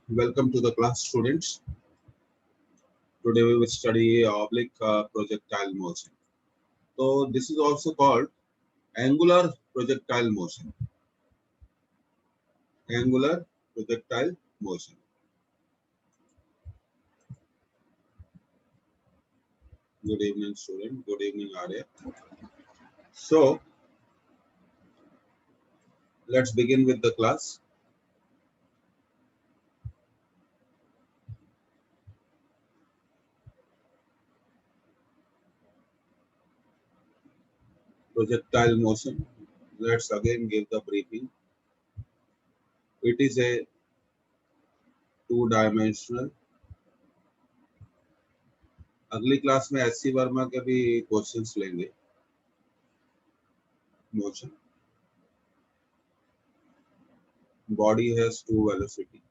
Welcome to the class, students. Today we will study oblique projectile motion. So this is also called angular projectile motion. Angular projectile motion. Good evening, student. Good evening, Arya. So let's begin with the class. Projectile motion. Let's again give the briefing. It is a two-dimensional. अगली class में S C Verma के भी questions लेंगे. Motion. Body has two velocity.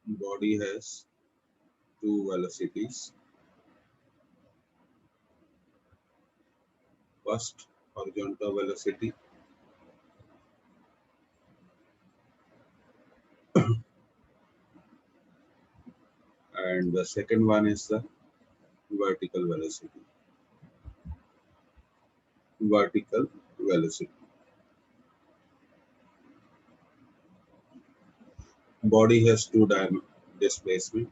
Body has two velocities. First, horizontal velocity, and the second one is the vertical velocity. Vertical velocity. Body has two displacement.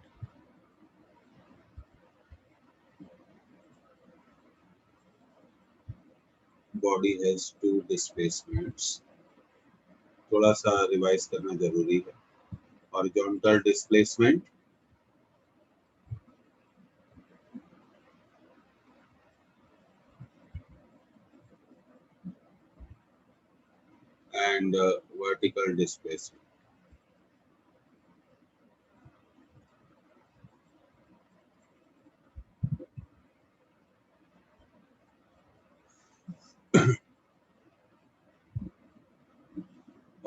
Body has two displacements. थोड़ा सा revise करना जरूरी है. Horizontal displacement and vertical displacement.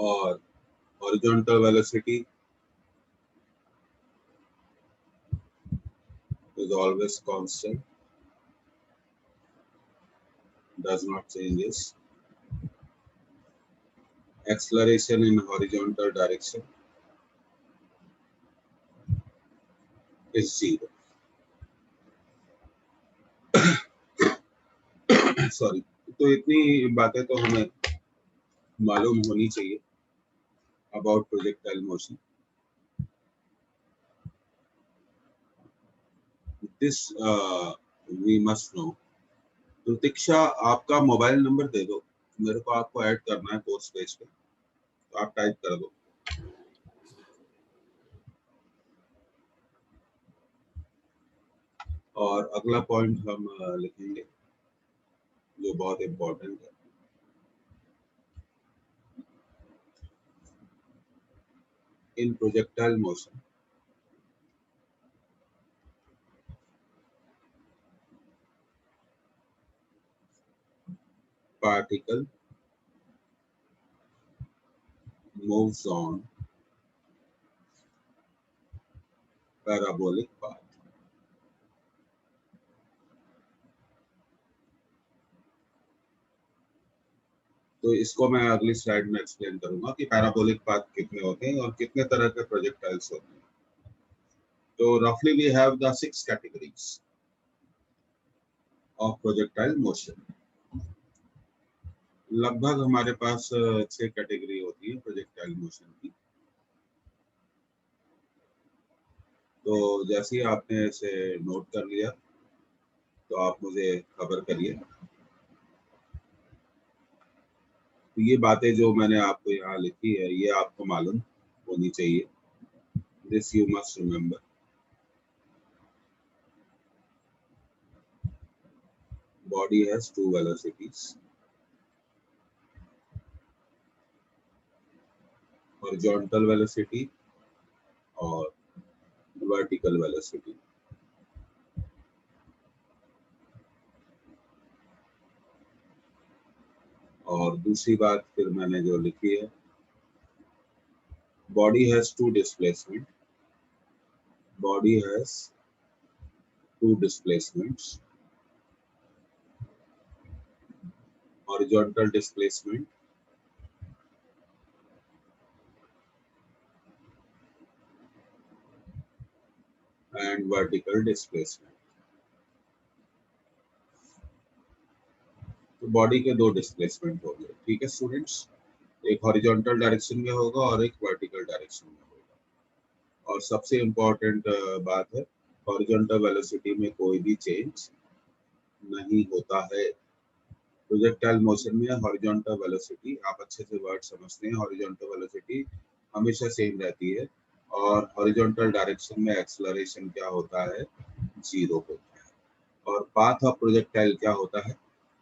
और horizontal velocity is always constant, does not changes. Acceleration in horizontal direction is zero. Sorry. तो इतनी बातें तो हमें मालूम होनी चाहिए about projectile motion. This we must know. प्रतीक्षा, आपका मोबाइल नंबर दे दो, मेरे को आपको ऐड करना है कोर्स पेज पे, तो आप टाइप कर दो. और अगला पॉइंट हम लिखेंगे जो बहुत इम्पोर्टेंट है. In projectile motion particle moves on parabolic path. तो इसको मैं अगली स्लाइड में एक्सप्लेन करूंगा कि पैराबोलिक पाथ कितने होते हैं और कितने तरह के प्रोजेक्टाइल्स होते हैं. तो रफली we have the 6 categories of projectile motion. लगभग हमारे पास 6 कैटेगरी होती है प्रोजेक्टाइल मोशन की. तो जैसे ही आपने इसे नोट कर लिया तो आप मुझे खबर करिए. तो ये बातें जो मैंने आपको यहाँ लिखी है ये आपको मालूम होनी चाहिए. This you must remember. Body has two velocities. Horizontal velocity और vertical velocity. और दूसरी बात फिर मैंने जो लिखी है, body has two displacement. Body has two displacements. Horizontal displacement and vertical displacement. तो बॉडी के दो डिस्प्लेसमेंट हो गए, ठीक है स्टूडेंट्स। एक हॉरिजॉन्टल डायरेक्शन में होगा और एक वर्टिकल डायरेक्शन में होगा। और सबसे इम्पोर्टेंट बात है, हॉरिजॉन्टल वेलोसिटी में कोई भी चेंज नहीं होता है। प्रोजेक्टाइल मोशन में हॉरिजॉन्टल वेलोसिटी, आप अच्छे से वर्ड समझते हैं, हॉरिजॉन्टल वेलोसिटी हमेशा सेम रहती है। और हॉरिजॉन्टल डायरेक्शन में एक्सेलरेशन क्या होता है, जीरो होता है। और पाथ ऑफ प्रोजेक्टाइल क्या होता है,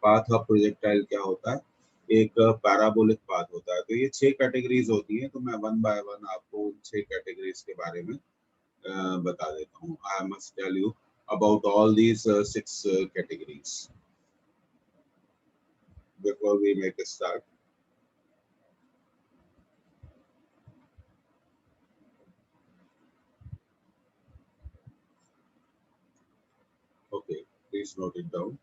पाथ ऑफ प्रोजेक्टाइल क्या होता है, एक पैराबोलिक पाथ होता है। तो ये 6 कैटेगरीज होती हैं, तो मैं वन बाय वन आपको उन 6 कैटेगरीज के बारे में बता देता हूँ। I must tell you about all these 6 categories before we make a start. Okay, please note it down.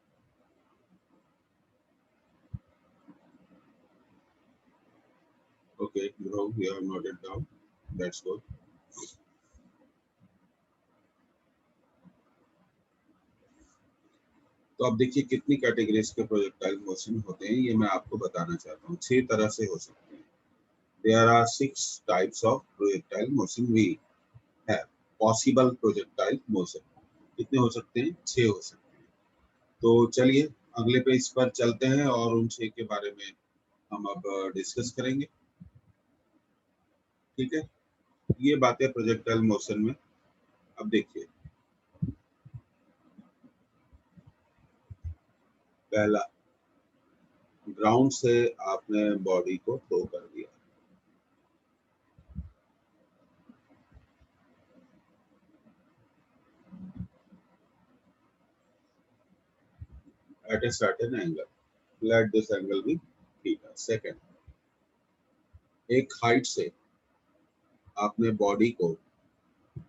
Okay, Dhruv, you have noted down. That's good. तो अब देखिए कितनी कैटेगरीज के प्रोजेक्टाइल मोशन होते हैं, ये मैं आपको बताना चाहता हूँ। 6 तरह से हो सकते हैं। There are 6 types of projectile motion we have. Possible projectile motion कितने हो सकते हैं, 6 हो सकते हैं। तो चलिए अगले पेज पर चलते हैं और उन 6 के बारे में हम अब डिस्कस करेंगे, ठीक है। ये बातें प्रोजेक्टाइल मोशन में। अब देखिए, पहला, ग्राउंड से आपने बॉडी को थ्रो कर दिया at a certain angle, let this angle be theta. Second, एक हाइट से आपने बॉडी को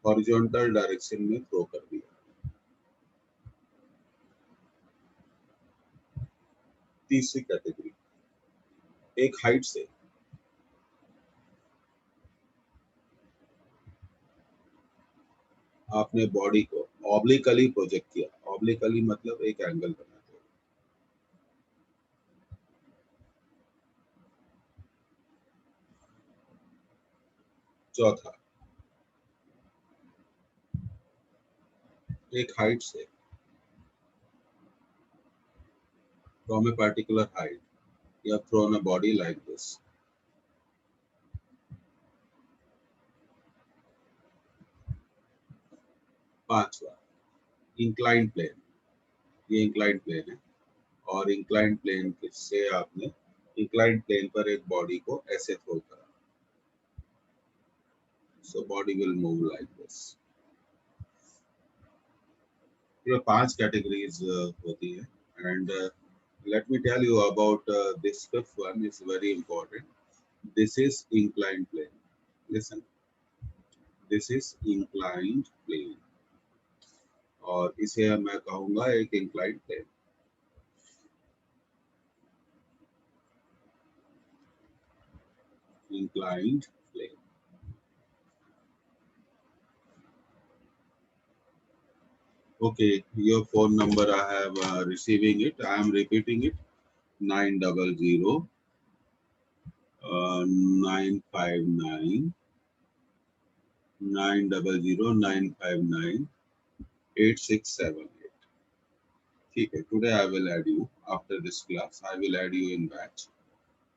हॉरिजॉन्टल डायरेक्शन में थ्रो कर दिया। तीसरी कैटेगरी, एक हाइट से आपने बॉडी को ऑब्लिकली प्रोजेक्ट किया। ऑब्लिकली मतलब एक एंगल बनाते हुए। चौथा, एक हाइट से फ्रॉम ए पर्टिकुलर हाइट या thrown a body like this. पांचवा, इंक्लाइन प्लेन। ये इंक्लाइन प्लेन है और इंक्लाइन प्लेन से आपने इंक्लाइन प्लेन पर एक बॉडी को ऐसे थ्रो करा, so body will move like this. ये 5 कैटेगरीज होती है। And let me tell you about this fifth one is very important. This is inclined plane. Listen, this is inclined plane और इसे मैं कहूंगा एक inclined plane. Inclined plane. Okay, your phone number I have receiving it. I am repeating it. 900 959 900 8678. ठीक है, today I will add you after this class. I will add you in batch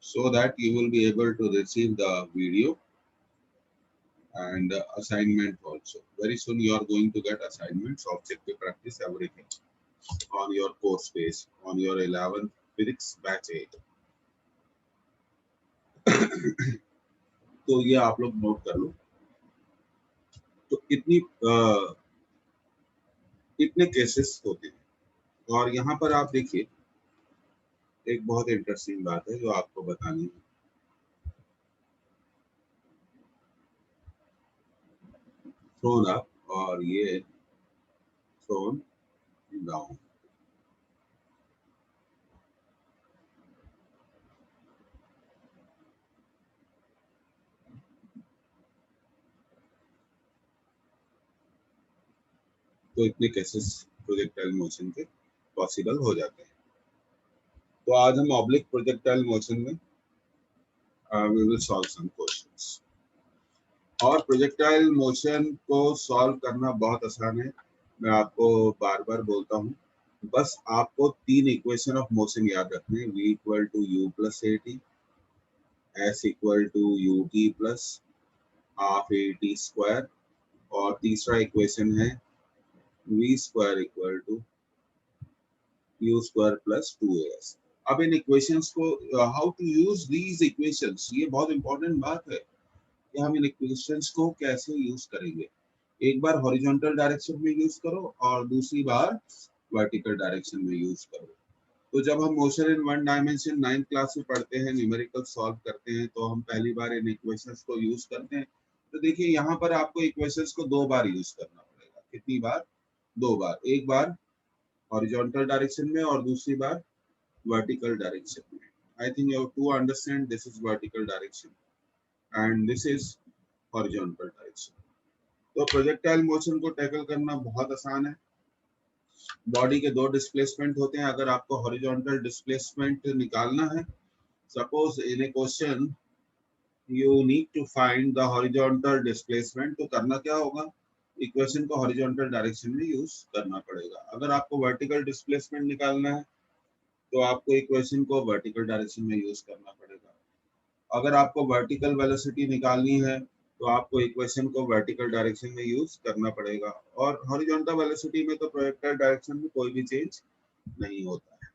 so that you will be able to receive the video and assignment also. Very soon you are going to get assignments, objective practice, everything on your course page on your 11th physics batch 8. तो ये आप लोग note कर लो। तो इतने cases होते हैं। और यहाँ पर आप देखिए, एक बहुत इंटरेस्टिंग बात है जो आपको बतानी है। थ्रोन अप और ये थ्रोन डाउन। तो इतने केसेस प्रोजेक्टाइल मोशन के पॉसिबल हो जाते हैं। तो आज हम ऑब्लिक प्रोजेक्टाइल मोशन में we will solve some questions. और प्रोजेक्टाइल मोशन को सॉल्व करना बहुत आसान है, मैं आपको बार बार बोलता हूँ। बस आपको तीन इक्वेशन ऑफ मोशन याद रखने, v equal to u plus a t, s equal to u t plus half a t square, और तीसरा इक्वेशन है v square equal to u square plus two a s. अब इन equations को how to use these equations, ये बहुत important बात है कि हम इन इक्वेशंस को कैसे यूज करेंगे। एक बार हॉरिजॉन्टल डायरेक्शन में यूज करो और दूसरी बार वर्टिकल डायरेक्शन में यूज करो। तो जब हम motion in one dimension 9th class में पढ़ते हैं, न्यूमेरिकल सॉल्व करते हैं, तो हम पहली बार इन इक्वेशंस को यूज करते हैं। तो देखिए यहाँ पर आपको इक्वेशंस को दो बार यूज करना पड़ेगा। कितनी बार? दो बार। एक बार हॉरिजॉन्टल डायरेक्शन में और दूसरी बार वर्टिकल डायरेक्शन में। I think you have to understand this is vertical direction and this is horizontal direction. तो प्रोजेक्टाइल मोशन को टैकल करना बहुत आसान है। बॉडी के दो डिस्प्लेसमेंट होते हैं। अगर आपको हॉरिजॉन्टल डिस्प्लेसमेंट निकालना है, suppose in a question you need to find the horizontal displacement, तो करना क्या होगा? इक्वेशन को हॉरिजॉन्टल डायरेक्शन में यूज करना पड़ेगा। अगर आपको वर्टिकल डिस्प्लेसमेंट निकालना है तो आपको इक्वेशन को वर्टिकल डायरेक्शन में यूज करना पड़ेगा। अगर आपको वर्टिकल वेलोसिटी निकालनी है तो आपको इक्वेशन को वर्टिकल डायरेक्शन में यूज करना पड़ेगा। और हॉरिजॉन्टल वेलोसिटी में तो प्रोजेक्टाइल डायरेक्शन में कोई भी चेंज नहीं होता है।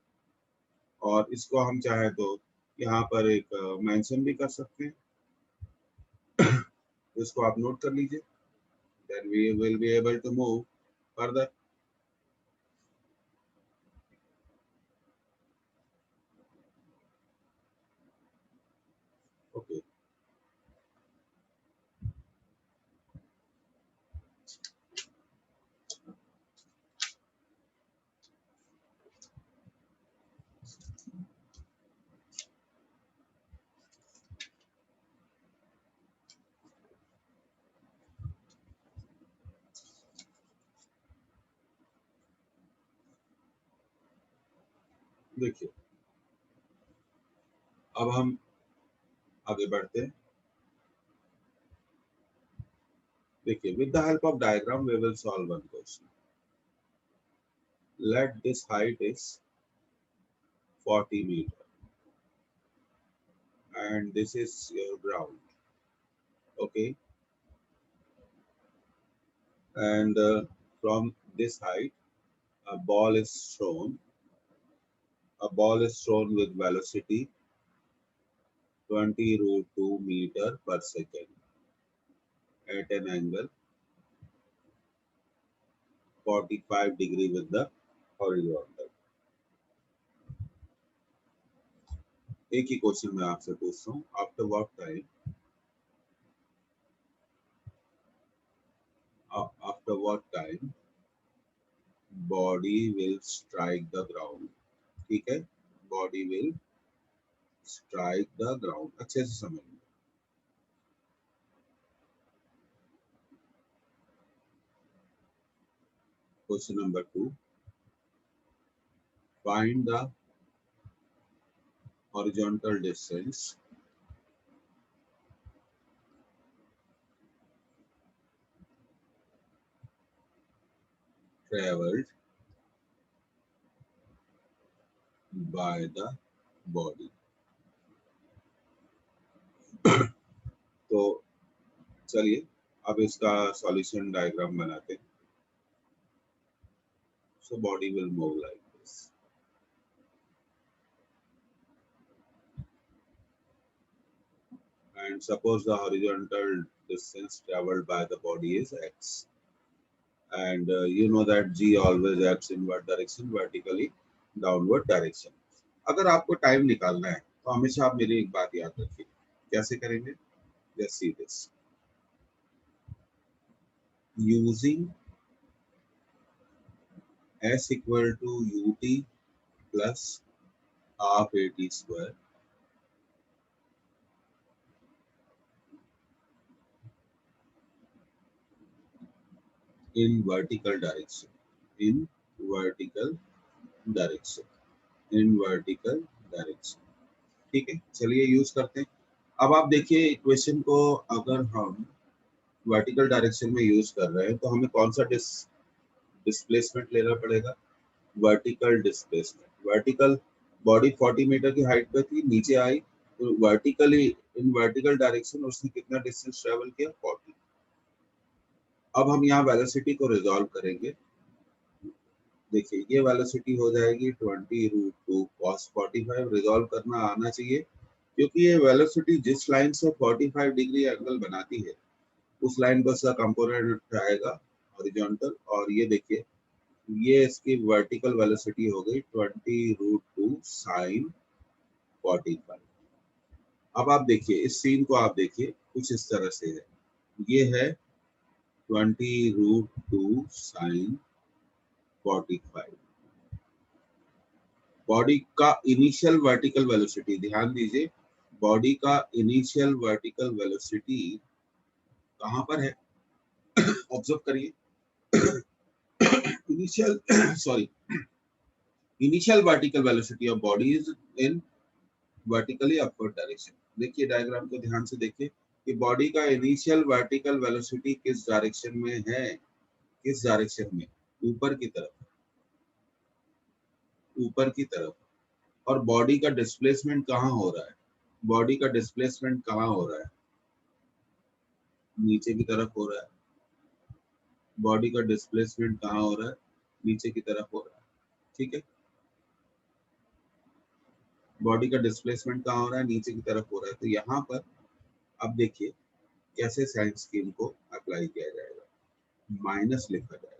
और इसको हम चाहे तो यहाँ पर एक मेंशन भी कर सकते हैं, तो इसको आप नोट कर लीजिए। Then we will be able to move further. Okay, देखिए अब हम आगे बढ़ते हैं। देखिए, with the help of diagram we will solve one question. Let this height is 40 meter and this is your ground. Okay, and from this height a ball is thrown. A ball is thrown with velocity 20 root 2 meter per second at an angle 45 degree with the horizontal. एक ही question मैं आपसे पूछता हूँ, after what time body will strike the ground. ठीक है, body will strike the ground, अच्छे से समझ लो। Question number 2, find the horizontal distance traveled by the body. तो चलिए अब इसका सॉल्यूशन डायग्राम बनाते हैं। So body will move like this. And suppose the horizontal distance traveled by the body is x. And you know that g always acts in what direction? Vertically downward direction. अगर आपको time निकालना है तो हमेशा आप मेरी एक बात याद रखिए। कैसे करेंगे? Just see this. Using s equal to ut plus half at square, in vertical direction, in vertical direction, in vertical direction. ठीक है, चलिए यूज करते हैं। अब आप देखिए इक्वेशन को, अगर हम वर्टिकल डायरेक्शन में यूज कर रहे हैं तो हमें कौन सा डिस्प्लेसमेंट लेना पड़ेगा? Vertical displacement. Vertical body 40 meter की हाइट पे थी, नीचे आई तो वर्टिकली इन वर्टिकल डायरेक्शन उसने कितना डिस्टेंस ट्रेवल किया? 40। अब हम यहाँ वेलोसिटी को रिजॉल्व करेंगे। देखिए ये वेलोसिटी हो जाएगी 20√2 cos 45। रिजॉल्व करना आना चाहिए क्योंकि ये वेलोसिटी जिस लाइन से 45 डिग्री एंगल बनाती है उस लाइन पर उसका कंपोनेंट आएगा हॉरिजॉन्टल। और ये देखिए ये इसकी वर्टिकल वेलोसिटी हो गई 20√2 sin 45। अब आप देखिए इस सीन को, आप देखिए कुछ इस तरह से है, ये है 20√2 sin 45। बॉडी का इनिशियल वर्टिकल वेलोसिटी, ध्यान दीजिए बॉडी का इनिशियल वर्टिकल वेलोसिटी कहां पर है? ऑब्जर्व करिए initial sorry initial vertical velocity of body is in vertically upward direction. देखिए डायग्राम को ध्यान से देखिए कि बॉडी का इनिशियल वर्टिकल वेलोसिटी किस डायरेक्शन में है? किस डायरेक्शन में? ऊपर की तरफ, ऊपर की तरफ। और बॉडी का डिस्प्लेसमेंट कहाँ हो रहा है? बॉडी का डिस्प्लेसमेंट कहाँ हो रहा है? नीचे की तरफ हो रहा है। बॉडी का डिस्प्लेसमेंट कहाँ हो रहा है? नीचे की तरफ हो रहा है। ठीक है, बॉडी का डिस्प्लेसमेंट कहाँ हो रहा है? नीचे की तरफ हो रहा है। तो यहाँ पर अब देखिए कैसे साइन स्कीम को अप्लाई किया जाएगा। माइनस लिखा जाएगा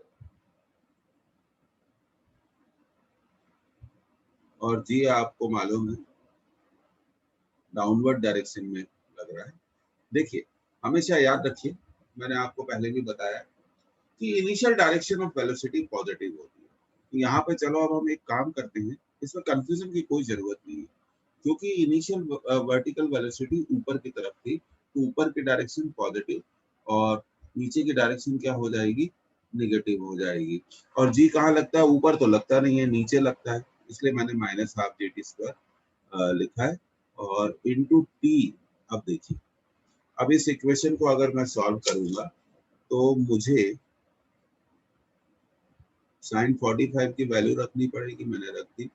और जी आपको मालूम है डाउनवर्ड डायरेक्शन में लग रहा है। देखिए हमेशा याद रखिए, मैंने आपको पहले भी बताया कि initial direction of velocity positive होती है। तो यहाँ पे चलो अब हम एक काम करते हैं, इसमें कंफ्यूजन की कोई जरूरत नहीं है क्योंकि इनिशियल वर्टिकल वेलोसिटी ऊपर की तरफ थी तो ऊपर की डायरेक्शन पॉजिटिव और नीचे की डायरेक्शन क्या हो जाएगी? निगेटिव हो जाएगी। और जी कहाँ लगता है? ऊपर तो लगता नहीं है, नीचे लगता है, इसलिए मैंने -12 लिखा है और इनटू टी। अब देखिए अब इस इक्वेशन को अगर मैं सॉल्व करूंगा तो मुझे sin 45 की वैल्यू रखनी पड़ेगी, मैंने रख दी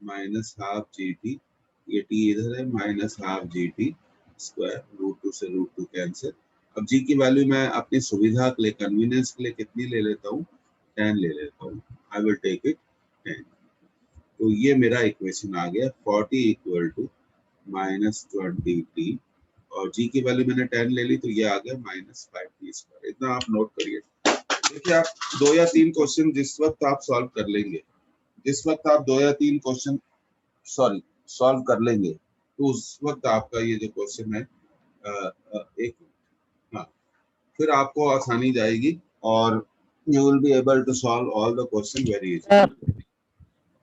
-12 GT। ये टी इधर है, -12 GT स्क्वायर, √2 से √2 कैंसिल। अब जी की वैल्यू मैं अपनी सुविधा के लिए, कन्वीनियंस के लिए कितनी ले लेता हूँ? 10 ले लेता हूँ। I will take it 10। तो ये मेरा इक्वेशन आ गया 40 = -20t और जी की वैल्यू मैंने 10 ले ली तो ये आ गया -5t²। इतना आप नोट करिए। देखिए आप 2 या 3 क्वेश्चन जिस वक्त आप सॉल्व कर लेंगे, जिस वक्त आप 2 या 3 क्वेश्चन सॉल्व कर लेंगे तो उस वक्त आपका ये जो क्वेश्चन है एक, हाँ, फिर आपको आसानी जाएगी और you will be able to solve all the question very easily.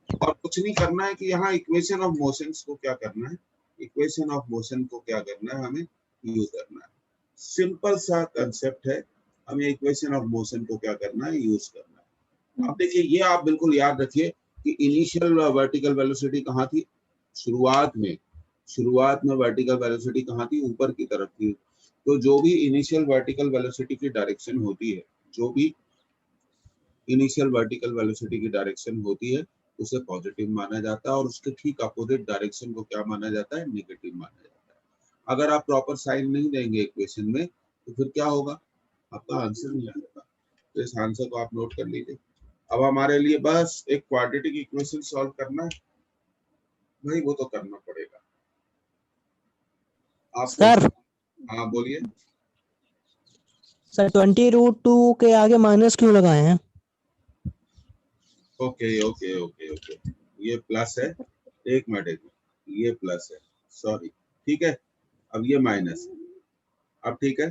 और कुछ नहीं करना है कि यहाँ इक्वेशन ऑफ मोशंस को क्या करना है, इक्वेशन ऑफ मोशन को क्या करना है, हमें यूज करना है। सिंपल सा कंसेप्ट है, हमें इक्वेशन ऑफ मोशन को क्या करना है? यूज करना है। अब देखिए ये आप बिल्कुल याद रखिए कि इनिशियल वर्टिकल वेलोसिटी कहाँ थी? शुरुआत में वर्टिकल वेलोसिटी कहाँ थी? ऊपर की तरफ थी। तो जो भी इनिशियल वर्टिकल वेलोसिटी की डायरेक्शन होती है, जो भी इनिशियल वर्टिकल वेलोसिटी की डायरेक्शन होती है उसे पॉजिटिव माना जाता है और उसके ठीक अपोजिट डायरेक्शन को क्या माना जाता है? नेगेटिव माना जाता है। अगर आप प्रॉपर साइन नहीं देंगे इक्वेशन में तो फिर क्या होगा? आपका आंसर नहीं आएगा। तो इस आंसर को आप नोट कर लीजिए। अब हमारे लिए बस एक क्वाड्रेटिक इक्वेशन सॉल्व करना है, भाई वो तो करना पड़ेगा आपको। सर हाँ बोलिए। सर 20√2 के आगे माइनस क्यों लगाए हैं? ओके ओके ओके ओके, ये प्लस है, एक मिनट, ये प्लस है, सॉरी। ठीक है, अब ये माइनस है, अब ठीक है।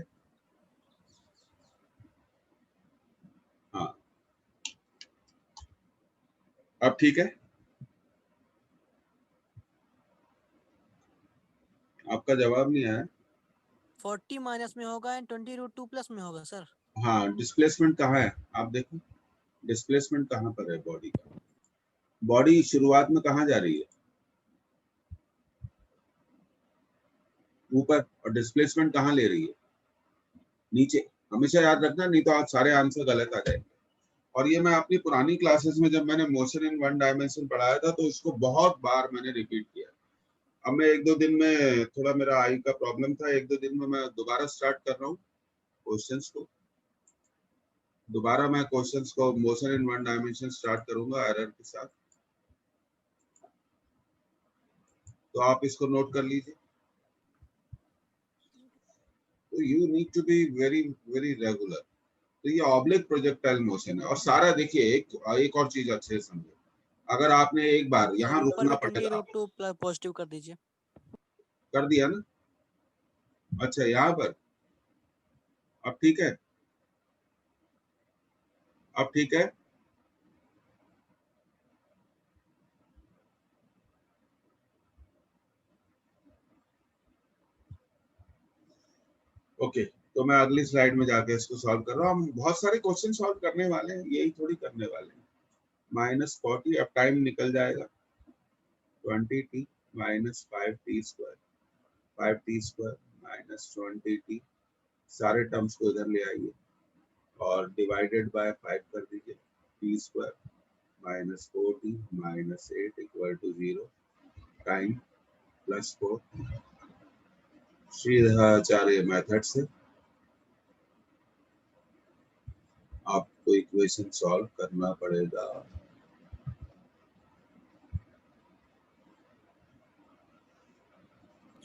हाँ अब ठीक है, आपका जवाब नहीं आया। 40 माइनस में होगा एंड 20√2 प्लस में होगा सर। हाँ, डिस्प्लेसमेंट कहाँ है आप देखो, डिस्प्लेसमेंट कहाँ पर है बॉडी का, बॉडी शुरुआत में कहाँ जा रही है, ऊपर, और डिस्प्लेसमेंट कहाँ ले रही है, नीचे। हमेशा याद रखना, नहीं तो आप सारे आंसर गलत आ जाएंगे। और ये मैं अपनी पुरानी क्लासेस में जब मैंने मोशन इन वन डायमेंशन पढ़ाया था तो इसको बहुत बार मैंने रिपीट किया। अब मैं एक दो दिन में, थोड़ा मेरा आई का प्रॉब्लम था, एक दो दिन में मैं दोबारा स्टार्ट कर रहा हूँ क्वेश्चंस को, दोबारा मैं क्वेश्चंस को motion in one dimension start करूंगा एरर के साथ, तो आप इसको नोट कर लीजिए। तो you need to be very very regular. तो ये ऑब्लिक प्रोजेक्टाइल मोशन है। और सारा देखिए, एक और चीज अच्छे से समझे, अगर आपने एक बार सर यहाँ ऊपर रुकना भी 20 पड़ेगा, रूट 2 पॉजिटिव कर दीजिए। कर दिया ना, अच्छा यहाँ पर, अब ठीक है, अब ठीक है। ओके, तो मैं अगली स्लाइड में जाके इसको सॉल्व कर रहा हूँ। हम बहुत सारे क्वेश्चन सॉल्व करने वाले हैं, यही थोड़ी करने वाले हैं। -40, अब टाइम निकल जाएगा, 20t minus 5t square, 5t square minus 20t, सारे टर्म्स को इधर ले आइए और डिवाइडेड बाय 5 कर दीजिए, t square minus 4t minus 8 equal to 0, time plus 4। Sridharacharya method से आपको इक्वेशन सॉल्व करना पड़ेगा।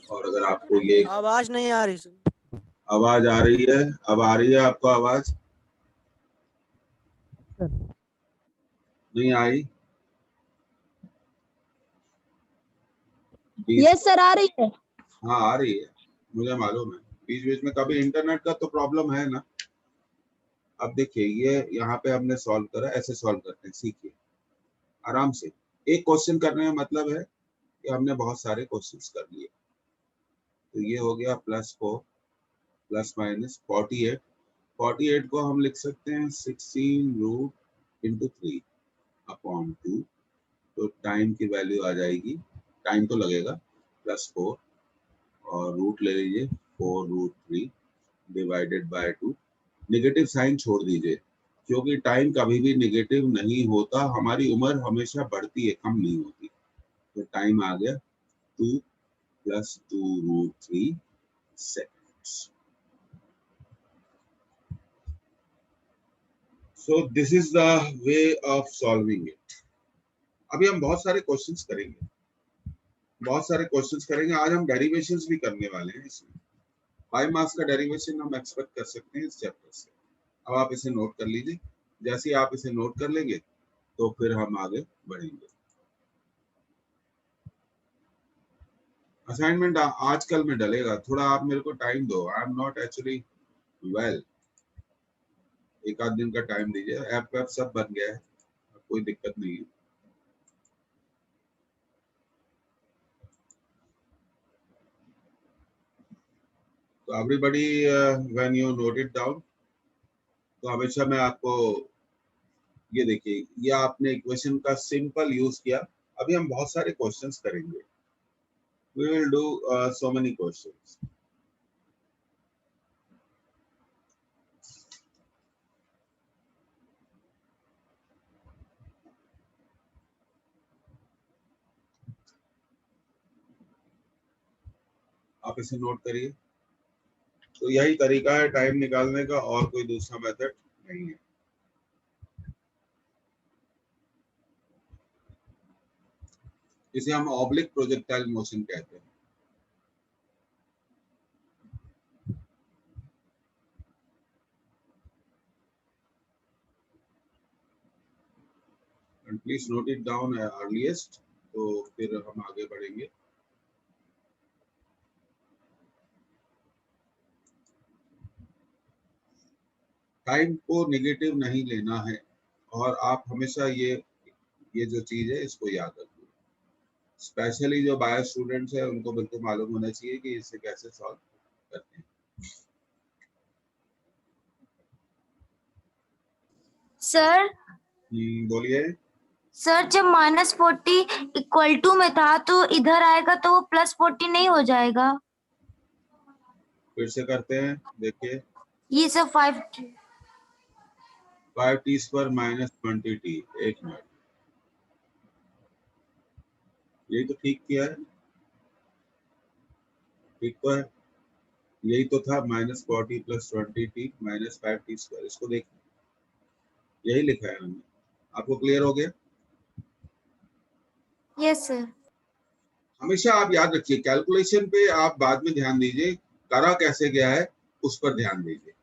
और अगर आपको ये आवाज नहीं आ रही सर। आवाज आ रही है, अब आ रही है आपको आवाज, नहीं आई? यस सर, आ रही है। हाँ आ रही है, मुझे मालूम है। बीच बीच में कभी इंटरनेट का तो प्रॉब्लम है ना। अब देखिए, ये यहाँ पे हमने सॉल्व करा, ऐसे सॉल्व करते हैं, सीखिए आराम से। एक क्वेश्चन करने का मतलब है कि हमने बहुत सारे क्वेश्चंस कर लिए। तो ये हो गया +4 प्लस माइनस 48, 48 को हम लिख सकते हैं 16 रूट इंटू 3 अपॉन 2। तो टाइम की वैल्यू आ जाएगी, टाइम तो लगेगा, +4 और रूट ले लीजिए 4 root 3 divided by 2। Negative sign छोड़ दीजिए, क्योंकि टाइम कभी भी नेगेटिव नहीं होता, हमारी उम्र हमेशा बढ़ती है, कम नहीं होती। तो टाइम आ गया 2 + 2 root 3 seconds. So this is the way of solving it. अभी हम बहुत सारे क्वेश्चंस करेंगे, बहुत सारे क्वेश्चंस करेंगे। आज हम डेरिवेशंस भी करने वाले हैं इसमें। 5 मार्क्स का डेरिवेशन हम एक्सपेक्ट कर सकते हैं इस चैप्टर से। अब आप इसे नोट कर लीजिए, जैसे ही आप इसे नोट कर लेंगे तो फिर हम आगे बढ़ेंगे। असाइनमेंट आजकल में डलेगा, थोड़ा आप मेरे को टाइम दो, I am not actually well, एक आध दिन का टाइम दीजिए। ऐप सब बन गया है, कोई दिक्कत नहीं है। तो everybody when you note it down, तो हमेशा मैं आपको, ये देखिए, ये आपने इक्वेशन का सिंपल यूज किया। अभी हम बहुत सारे क्वेश्चंस करेंगे, we will do so many questions. आप इसे नोट करिए। तो यही तरीका है टाइम निकालने का, और कोई दूसरा मेथड नहीं है। इसे हम ऑब्लिक प्रोजेक्टाइल मोशन कहते हैं। And please note it down earliest, तो फिर हम आगे बढ़ेंगे। टाइम को नेगेटिव नहीं लेना है, और आप हमेशा ये जो चीज है इसको याद रखिए। स्पेशली जो बायो स्टूडेंट्स है उनको बिल्कुल मालूम होना चाहिए कि इसे कैसे सॉल्व करते हैं। सर बोलिए। सर जब -40 इक्वल टू में था तो इधर आएगा तो वो +40 नहीं हो जाएगा? फिर से करते हैं, देखिए। ये सब 5 5t स्क्वायर -20t, एक मिनट, यही तो ठीक किया है, ठीक तो है, यही तो था, -40 + 20t -5t स्क्वायर, इसको देखिए, यही लिखा है हमने। आपको क्लियर हो गया? Yes sir. हमेशा आप याद रखिए, कैलकुलेशन पे आप बाद में ध्यान दीजिए, करा कैसे गया है उस पर ध्यान दीजिए।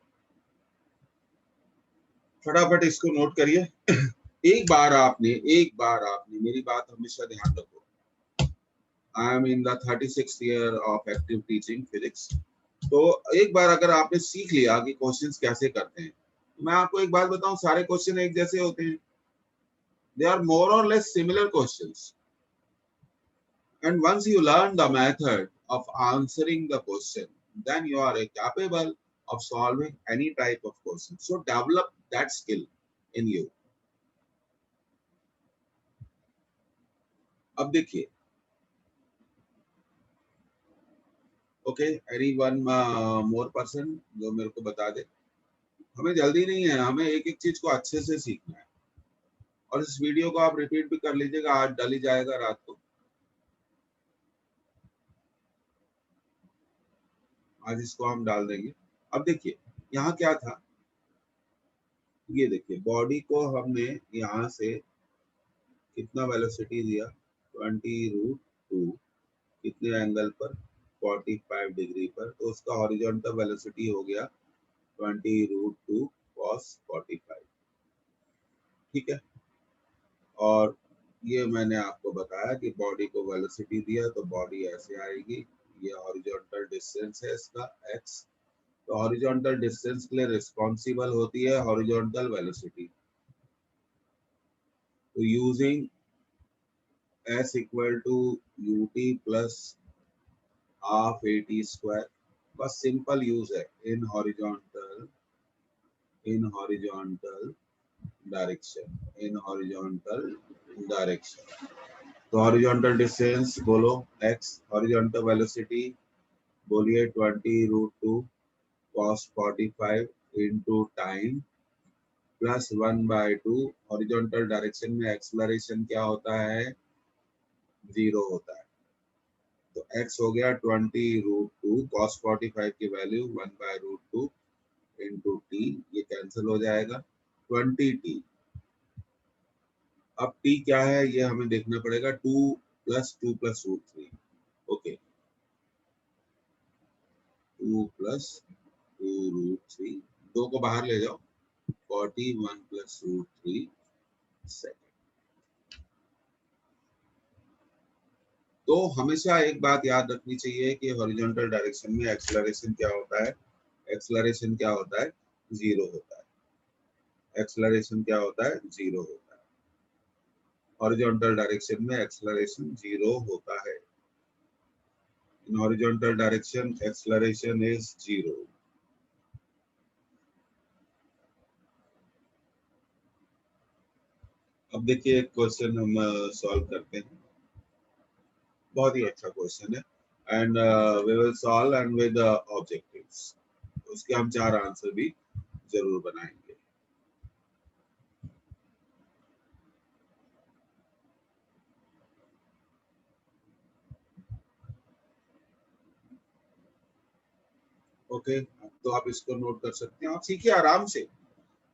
फटाफट इसको नोट करिए। एक बार आपने मेरी बात हमेशा ध्यान रखो। I am in the 36th year of active teaching physics. तो एक बार अगर आपने सीख लिया कि क्वेश्चंस कैसे करते हैं, मैं आपको एक बात बताऊं, सारे क्वेश्चन एक जैसे होते हैं। दे आर मोर और less similar questions, and once you learn the method of answering the question, then you are capable of solving any type of question. So develop that skill in you. अब देखिए, okay, any one more person जो मेरे को बता दे। हमें जल्दी नहीं है, हमें एक एक चीज को अच्छे से सीखना है, और इस वीडियो को आप रिपीट भी कर लीजिएगा, आज डाल ही जाएगा रात को, आज इसको हम डाल देंगे। अब देखिए यहाँ क्या था, ये देखिए, बॉडी को हमने यहाँ से कितना वेलोसिटी दिया, 20√2, कितने एंगल पर, 45 डिग्री पर, तो उसका हॉरिजॉन्टल वेलोसिटी हो गया 20√2 cos 45, ठीक है। और ये मैंने आपको बताया कि बॉडी को वेलोसिटी दिया तो बॉडी ऐसे आएगी, ये हॉरिजॉन्टल डिस्टेंस है इसका x, तो हॉरिजॉन्टल डिस्टेंस के लिए रिस्पॉन्सिबल होती है हॉरिजॉन्टल वेलोसिटी। तो using s equal to ut plus half at square, बस सिंपल यूज है in horizontal direction, in horizontal direction. तो हॉरिजॉन्टल डिस्टेंस बोलो x, हॉरिजॉन्टल वेलोसिटी बोलिए 20√2 cos 45 into time plus 1/2, horizontal direction में acceleration क्या होता है, 0 होता है। तो x हो गया 20√2 cos 45 की वैल्यू 1/√2 इनटू t, ये कैंसिल हो जाएगा, 20t। अब t क्या है ये हमें देखना पड़ेगा, 2 + 2 + √3, ओके, 2 + 2√3, 2 को बाहर ले जाओ, 41 + √3 सेकंड। तो हमेशा एक बात याद रखनी चाहिए कि हॉरिजॉन्टल डायरेक्शन में एक्सेलरेशन क्या होता है, एक्सेलरेशन क्या होता है, 0 होता है, एक्सेलरेशन क्या होता है, 0 होता है। हॉरिजॉन्टल डायरेक्शन में एक्सेलरेशन 0 होता है। In horizontal direction acceleration is 0। अब देखिए एक क्वेश्चन हम सॉल्व करते हैं, बहुत ही अच्छा क्वेश्चन है, and we will solve and with objectives, उसके हम 4 आंसर भी जरूर बनाएंगे। ओके, तो आप इसको नोट कर सकते हैं, आप सीखिए आराम से,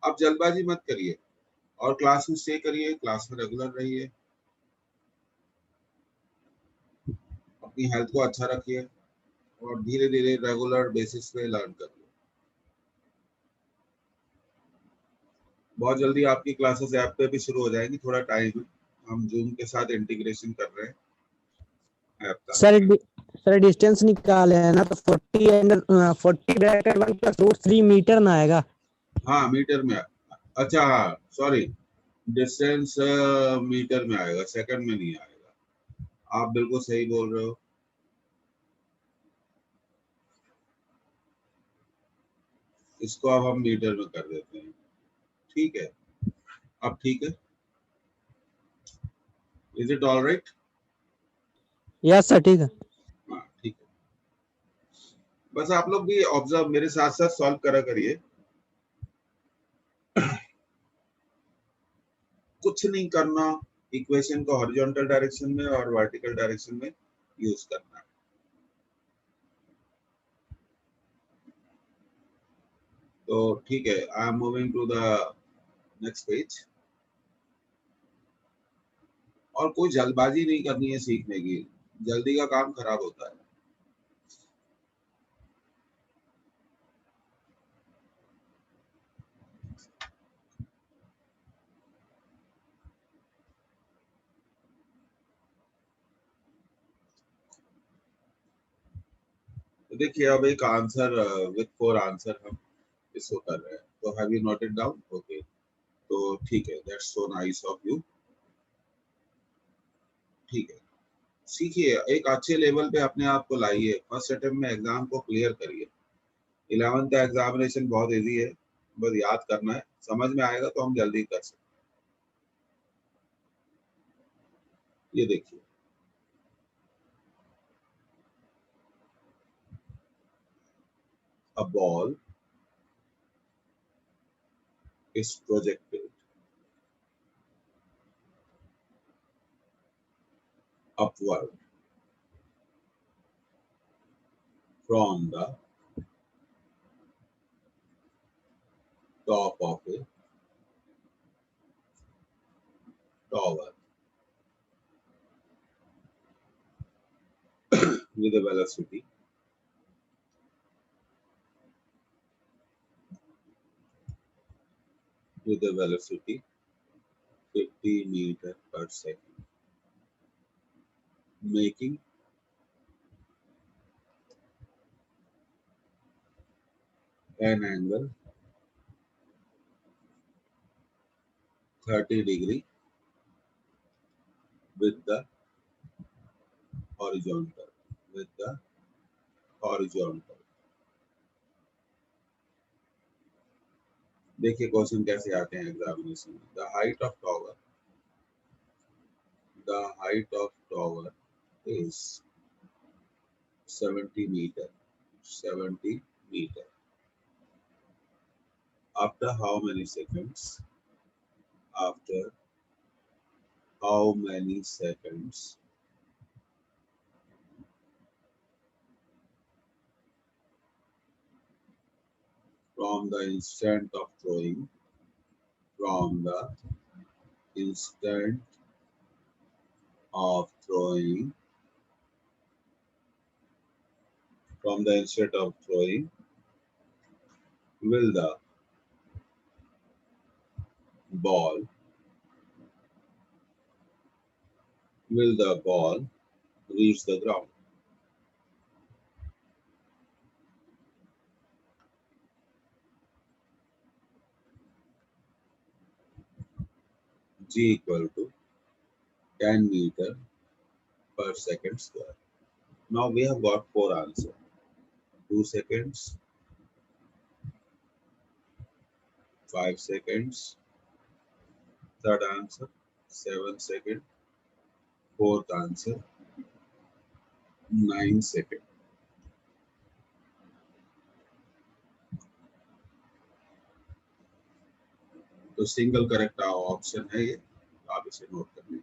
आप जल्दबाजी मत करिए, और क्लास में स्टे करिए, क्लास में रेगुलर रहिए, अपनी हेल्थ को अच्छा रखिए, और धीरे धीरे रेगुलर बेसिस पे लर्न करिए। बहुत जल्दी आपकी क्लासेस ऐप पे भी शुरू हो जाएंगी, थोड़ा टाइम है, हम जूम के साथ इंटीग्रेशन कर रहे हैं ऐप का। सर डिस्टेंस निकाले है ना, तो 40 एंड 40 ब्रैकेट 1 + √3 मीटर में आएगा। हाँ मीटर में, अच्छा हाँ सॉरी, डिस्टेंस मीटर में आएगा, सेकंड में नहीं आएगा, आप बिल्कुल सही बोल रहे हो। इसको अब हम मीटर में कर देते हैं, ठीक है। अब ठीक है? Is it all right? Yes sir ठीक है। हाँ ठीक है, बस आप लोग भी ऑब्जर्व मेरे साथ साथ सॉल्व करा करिए। कुछ नहीं करना, इक्वेशन को हॉरिजॉन्टल डायरेक्शन में और वर्टिकल डायरेक्शन में यूज करना है। तो ठीक है, I am moving to the next page. और कोई जल्दबाजी नहीं करनी है सीखने की, जल्दी का काम खराब होता है। तो देखिए अब एक आंसर विद 4 आंसर हम इसको कर रहे हैं, तो have you noted down? Okay, तो ठीक है, that's so nice of you. ठीक है, सीखिए, एक अच्छे लेवल पे अपने आप को लाइए, फर्स्ट अटेम्प्ट में एग्जाम को क्लियर करिए। 11th का एग्जामिनेशन बहुत इजी है, बस याद करना है, समझ में आएगा तो हम जल्दी कर सकते हैं। ये देखिए, a ball is projected upward from the top of a tower with a velocity with a velocity 50 meters per second, making an angle 30 degree with the horizontal, with the horizontal। देखिए क्वेश्चन कैसे आते हैं examination में। The height of tower, the height of tower is 70 meter, 70 meter। After how many seconds? After how many seconds from the instant of throwing, from the instant of throwing, from the instant of throwing, will the ball, will the ball reach the ground? G equal to 10 meter per second square. Now we have got 4 answers. 2 seconds, 5 seconds, third answer, 7 seconds, fourth answer, 9 seconds। तो single correct option है ये, आप इसे note कर लीजिए।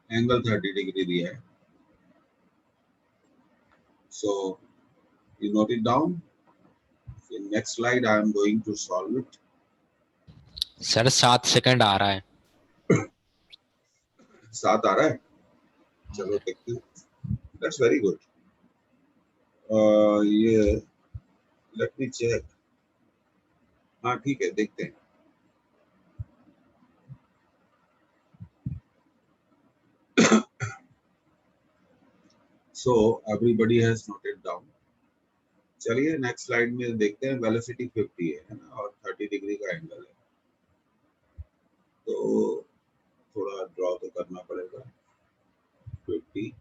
Angle 30 degree दिया है, so you note it down। In next slide I am going to solve it। Sir 7 second आ रहा है। 7 आ रहा है, चलो देखते हैं। That's very good। ये let me check। हाँ ठीक है, देखते हैं। So everybody has noted down। चलिए नेक्स्ट स्लाइड में देखते हैं। वेलोसिटी 50 है ना, और 30 डिग्री का एंगल है, तो थोड़ा ड्रॉ तो करना पड़ेगा। 50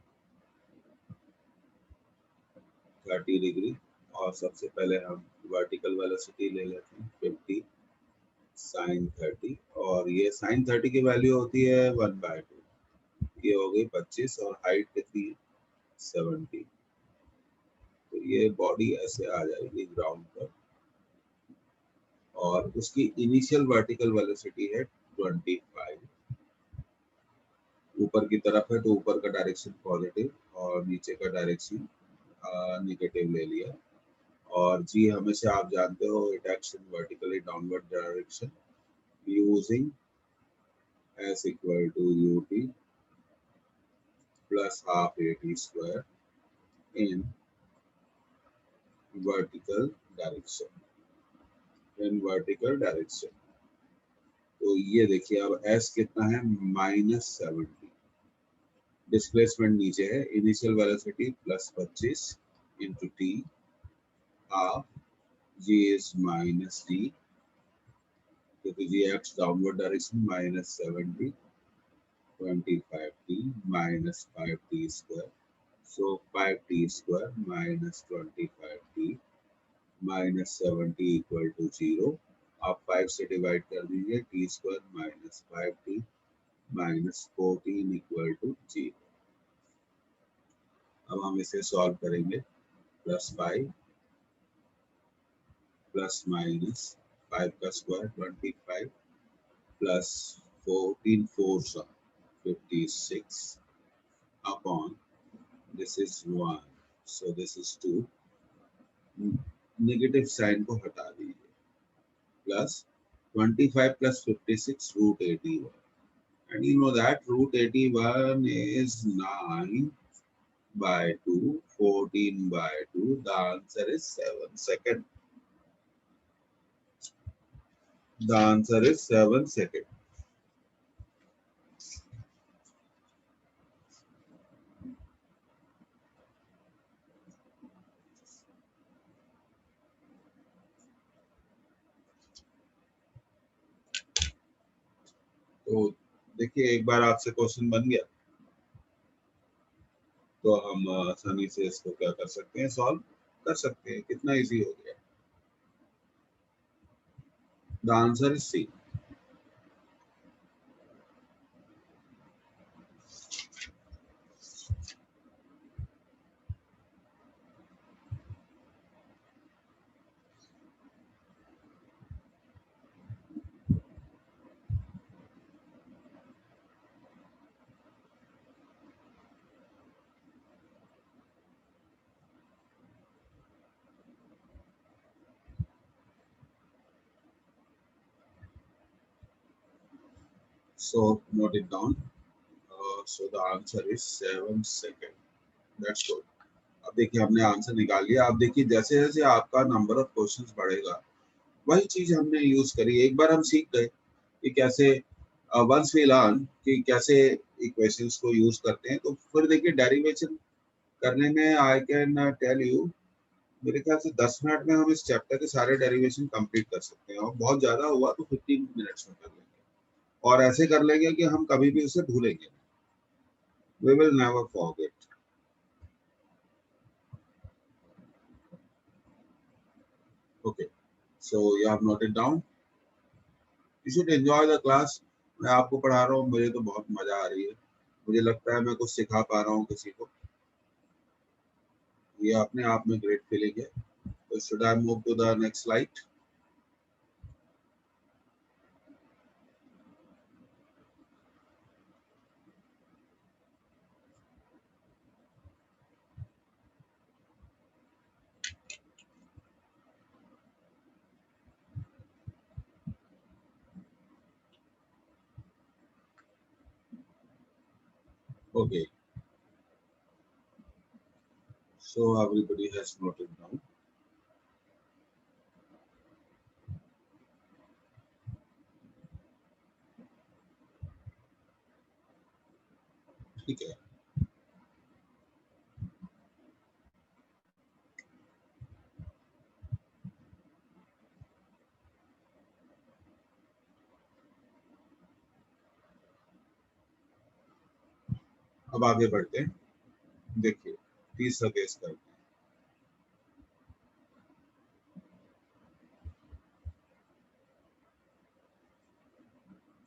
30 डिग्री, और सबसे पहले हम वर्टिकल वेलोसिटी ले लेते हैं 50 साइन 30, और ये साइन 30 की वैल्यू होती है 1/2, ये हो गई 25, और हाइट कितनी है 70। तो ये बॉडी ऐसे आ जाएगी ग्राउंड पर, और उसकी इनिशियल वर्टिकल वेलोसिटी है 25। ऊपर की तरफ है तो ऊपर का डायरेक्शन पॉजिटिव और नीचे का डायरेक्शन निगेटिव ले लिया। और जी हमेशा आप जानते हो it action vertically downward direction using s equal to ut plus half at square in vertical direction, तो ये देखिए अब s कितना है -70, डिस्प्लेसमेंट नीचे है, initial velocity +25 into t, half g is -d, क्योंकि g act downward direction -70, 25t minus 5t square. So 5t square minus 25t minus 70 equal to 0. आप 5 से डिवाइड कर दीजिए, t square minus 5t minus 14 equal to 0. अब हम इसे solve करेंगे। +5 plus minus 5 का square 25 plus 14 4 56 upon this is 1, so this is 2, negative sign को हटा दीजिए, plus 25 plus 56 root 81, and you know that root 81 is 9 by 2, 14 by 2, the answer is 7 second. The answer is 7 second. तो देखिए एक बार आपसे question बन गया तो हम आसानी से इसको क्या कर सकते हैं, सॉल्व कर सकते हैं। कितना इजी हो गया। The answer is C. So note it down. So the answer is 7 second. That's good. अब देखिए हमने आंसर निकाल लिया। अब देखिए जैसे जैसे आपका नंबर ऑफ क्वेश्चंस बढ़ेगा वही चीज हमने यूज करी। एक बार हम सीख गए कि कैसे वंस वी लर्न कि कैसे इक्वेशंस को यूज करते हैं, तो फिर देखिए डेरिवेशन करने में आई कैन टेल यू मेरे ख्याल से 10 मिनट में हम इस चैप्टर के सारे डेरिवेशन कंप्लीट कर सकते हैं, और बहुत ज्यादा हुआ तो 15 मिनट्स में कर लेंगे, और ऐसे कर लेंगे कि हम कभी भी उसे भूलेंगे। We will never forget. Okay, so you have noted down. You should enjoy the class. मैं आपको पढ़ा रहा हूँ, मुझे तो बहुत मजा आ रही है। मुझे लगता है मैं कुछ सिखा पा रहा हूँ किसी को, ये अपने आप में ग्रेट फीलिंग है। तो should I move to the next slide? Okay, so everybody has noted down. ठीक है, अब आगे बढ़ते हैं, देखिए तीसरा केस करते हैं।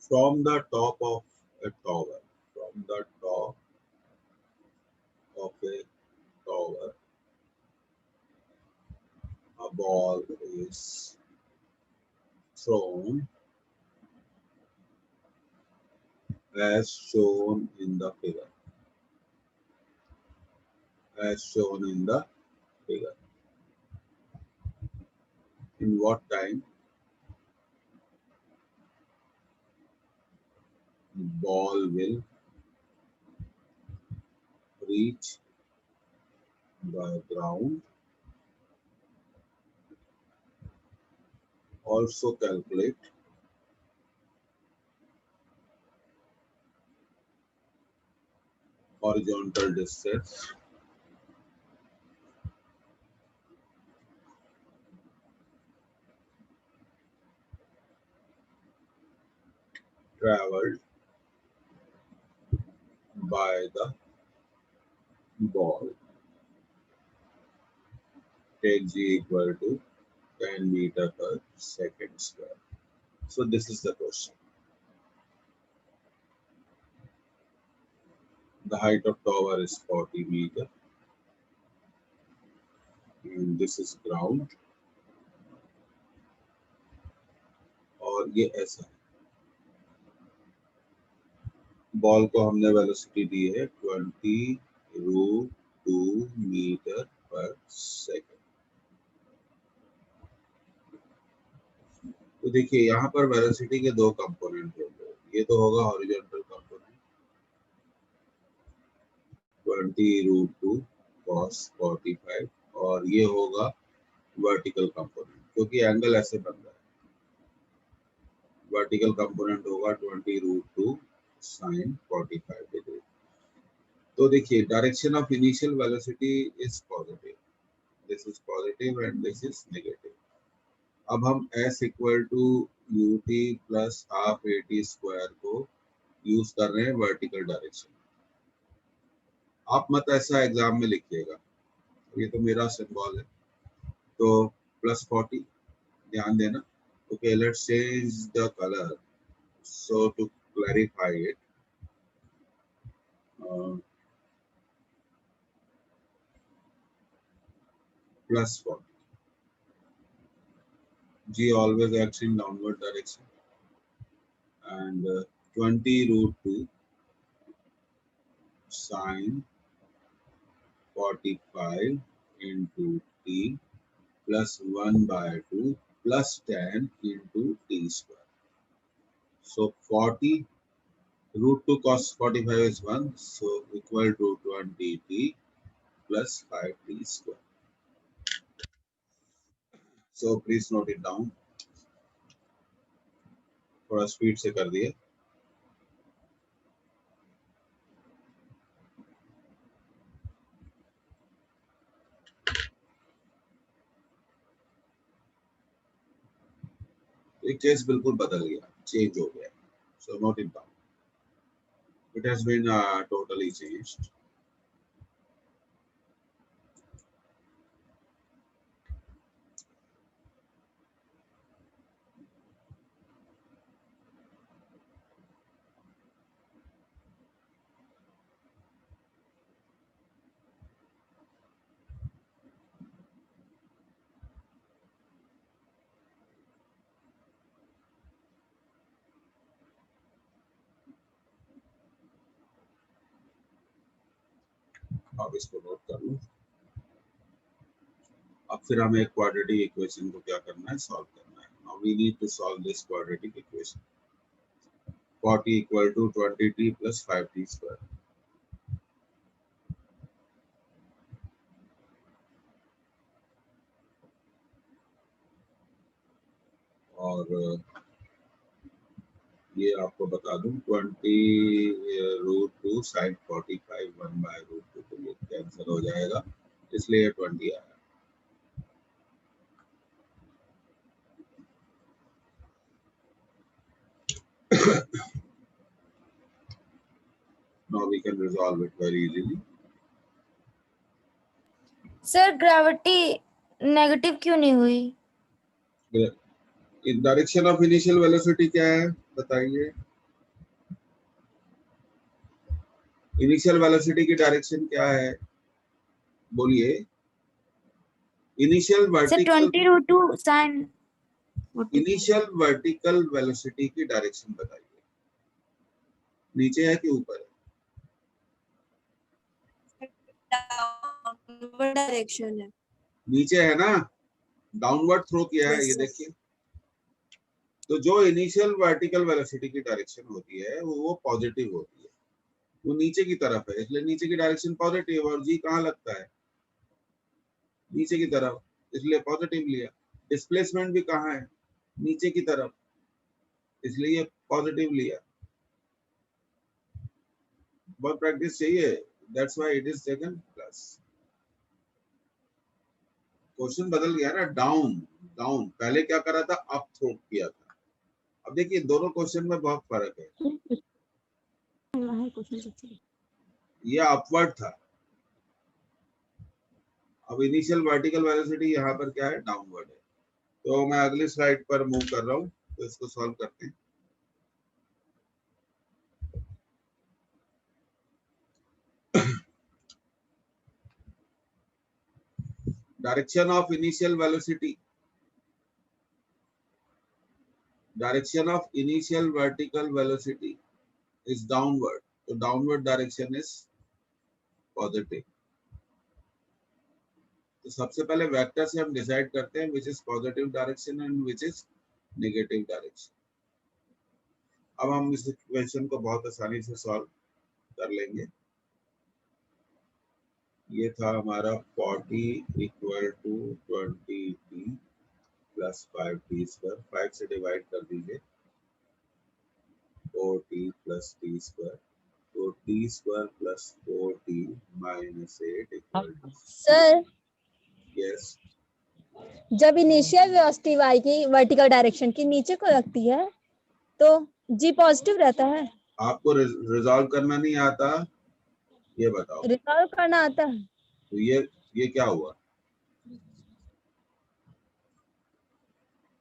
From the top of a tower, from the top of a tower, a ball is thrown as shown in the figure. As shown in the figure. In what time ball will reach the ground? Also calculate horizontal distance traveled by the ball. Take g equal to 10 meter per second square. So this is the question. The height of tower is 40 meter. And this is ground. और ये ऐसा है, ball को हमने velocity दी है 20√2 metre पर second. तो देखिए यहाँ पर वेलोसिटी के दो कंपोनेंट होंगे, ये तो होगा हॉरिजॉन्टल कंपोनेंट 20√2 cos 45 और ये होगा वर्टिकल कंपोनेंट, क्योंकि एंगल ऐसे बन रहा है। वर्टिकल कंपोनेंट होगा 20√2 sin 45 डिग्री। तो देखिए direction of initial velocity is positive, this is positive and this is negative. अब हम s equal to ut plus half at square को यूज कर रहे हैं वर्टिकल डायरेक्शन। आप मत ऐसा एग्जाम में लिखिएगा, ये तो मेरा सिंबल है, तो +40 ध्यान देना। Okay, let's change the colour, so to clarify it +40. G always acts in downward direction, and 20√2 sin 45 into t plus 1/2 plus 10 into t square. So 40√2 cos 45 is 1, so equal to 20t plus 5t square. So please note it down. थोड़ा speed से कर दिए। एक case बिल्कुल बदल गया, change हो गया। So note it down. It has been totally changed. अब इसको नोट कर लो। अब फिर हमें क्वाड्रेटिक इक्वेशन को क्या करना है, सॉल्व करना है। Now we need to solve this quadratic equation. 40 equal to 20t plus 5t square. और ये आपको बता दूं 20√2 sin 45 1/√2 तो ये कैंसिल हो जाएगा, इसलिए 20 आया। Now we can resolve it very easily. Sir gravity negative क्यों नहीं हुई? डायरेक्शन ऑफ इनिशियल वेलोसिटी क्या है बताइए? इनिशियल वेलोसिटी की डायरेक्शन क्या है बोलिए? Initial sir vertical 20√2 sin initial vertical velocity की डायरेक्शन बताइए, नीचे है कि ऊपर है? डाउनवर्ड डायरेक्शन है। नीचे है ना, डाउनवर्ड थ्रो किया है, Yes, ये sir. देखिए। तो जो इनिशियल वर्टिकल वेलोसिटी की डायरेक्शन होती है वो पॉजिटिव होती है, वो नीचे की तरफ है, इसलिए नीचे की डायरेक्शन पॉजिटिव। और जी कहाँ लगता है? नीचे की तरफ, इसलिए पॉजिटिव लिया। डिस्प्लेसमेंट भी कहाँ है? नीचे की तरफ, इसलिए पॉजिटिव लिया। बहुत प्रैक्टिस चाहिए, that's why it is taken plus. Question बदल गया ना, डाउन डाउन, पहले क्या करा था? अप थ्रो किया था। अब देखिए दोनों क्वेश्चन में बहुत फर्क है। ये अपवर्ड था, अब इनिशियल वर्टिकल वेलोसिटी यहाँ पर क्या है? डाउनवर्ड है। तो मैं अगली स्लाइड पर मूव कर रहा हूँ, तो इसको सॉल्व करते हैं। Direction of initial velocity, direction of initial vertical velocity is downward, तो डाउनवर्ड डायरेक्शन इज पॉजिटिव। तो सबसे पहले वेक्टर से हम डिसाइड करते हैं which is positive direction and which is negative direction. अब हम इस इक्वेशन को बहुत आसानी से सॉल्व कर लेंगे। ये था हमारा 40 equal to 20t plus 5t square, 5 से डिवाइड कर दीजिए, 4t प्लस t स्क्वायर, तो t square plus 4t minus 8 equal to. Sir yes, जब इनिशियल वेलोसिटी y की वर्टिकल डायरेक्शन की नीचे को लगती है तो g पॉजिटिव रहता है। आपको रिजॉल्व करना नहीं आता, ये बताओ। रिजॉल्व करना आता है। तो ये क्या हुआ?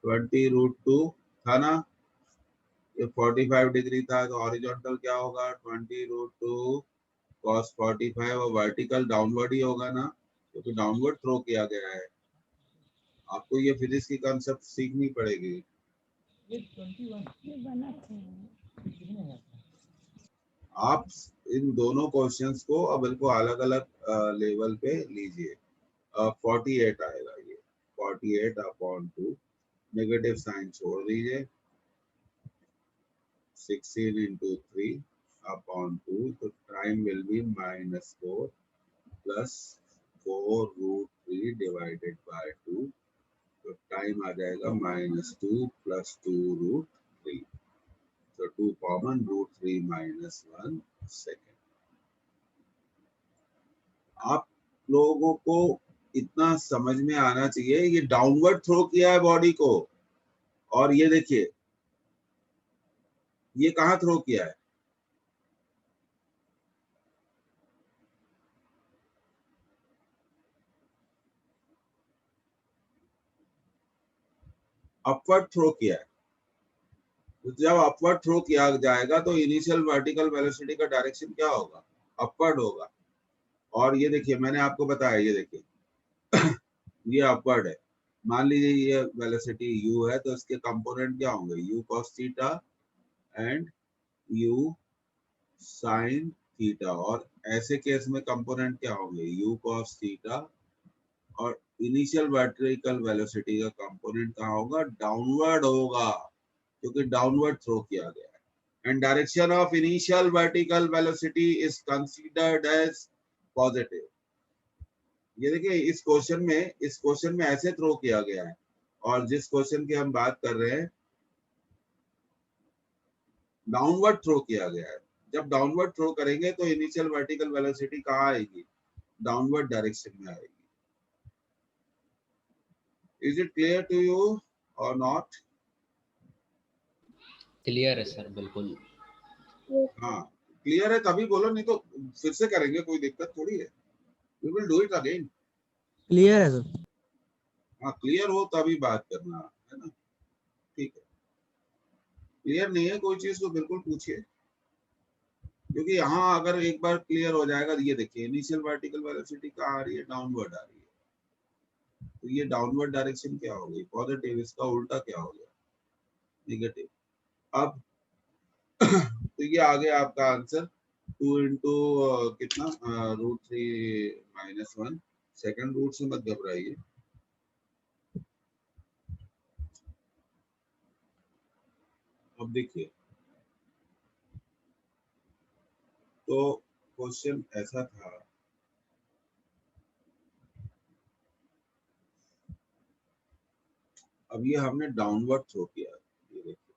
20√2 था ना, ये 45 डिग्री था, तो हॉरिजॉन्टल क्या होगा? 20√2 cos 45, और वर्टिकल डाउनवर्ड ही होगा ना, क्योंकि डाउनवर्ड थ्रो किया गया है। आपको ये फिजिक्स की कॉन्सेप्ट सीखनी पड़ेगी। आप इन दोनों क्वेश्चंस को अब इनको अलग अलग लेवल पे लीजिए। 48 आएगा, ये 48/2, नेगेटिव साइन छोड़ दीजिए, 16 into 3/2, तो time will be -4 plus 4√3 divided by 2, तो टाइम आ जाएगा -2 प्लस 2√3, तो 2 कॉमन, √3 - 1 सेकेंड। आप लोगों को इतना समझ में आना चाहिए, ये डाउनवर्ड थ्रो किया है बॉडी को, और ये देखिए ये कहाँ थ्रो किया है? अपवर्ड थ्रो किया है। तो जब अपवर्ड थ्रो किया जाएगा तो इनिशियल वर्टिकल वेलोसिटी का डायरेक्शन क्या होगा? अपवर्ड होगा। और ये देखिए मैंने आपको बताया, ये देखिए ये अपवर्ड है। मान लीजिए ये वेलोसिटी u है, तो इसके कंपोनेंट क्या होंगे? u cos theta and u sin theta. और ऐसे केस में कंपोनेंट क्या होंगे? u cos थीटा, और इनिशियल वर्टिकल वेलोसिटी का कंपोनेंट कहाँ होगा? डाउनवर्ड होगा, क्योंकि डाउनवर्ड थ्रो किया गया है। And direction of initial vertical velocity is considered as positive. ये देखिए इस क्वेश्चन में ऐसे थ्रो किया गया है, और जिस क्वेश्चन की हम बात कर रहे हैं डाउनवर्ड थ्रो किया गया है। जब डाउनवर्ड थ्रो करेंगे तो इनिशियल वर्टिकल वेलोसिटी कहाँ आएगी? डाउनवर्ड डायरेक्शन में आएगी। Is it clear to you और नॉट? क्लियर है सर, बिल्कुल। हाँ, क्लियर है तभी बोलो, नहीं तो फिर से करेंगे, कोई दिक्कत थोड़ी है। We will do it again. Clear है सर। हाँ क्लियर हो तभी बात करना है ना, ठीक है। क्लियर नहीं है कोई चीज तो बिल्कुल पूछिए, क्योंकि यहाँ अगर एक बार क्लियर हो जाएगा, ये देखिए इनिशियल वर्टिकल वेलोसिटी कहाँ आ रही है, डाउनवर्ड आ रही है। तो ये डाउनवर्ड डायरेक्शन क्या हो गई, पॉजिटिव, इसका उल्टा क्या हो गया, नेगेटिव। अब तो ये आ गया आपका आंसर 2 इंटू कितना, √3 - 1। सेकंड रूट से मत घबराइए। अब देखिए, तो क्वेश्चन ऐसा था, अब ये हमने डाउनवर्ड थ्रो किया, ये देखिए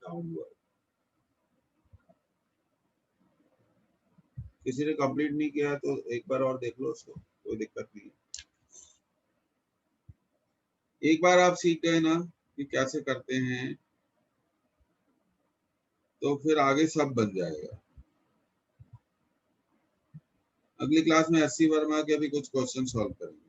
डाउनवर्ड। किसी ने कंप्लीट नहीं किया तो एक बार और देख लो उसको, कोई दिक्कत नहीं है। एक बार आप सीख गए ना कि कैसे करते हैं, तो फिर आगे सब बन जाएगा। अगली क्लास में एससी वर्मा के भी कुछ क्वेश्चन सॉल्व करेंगे।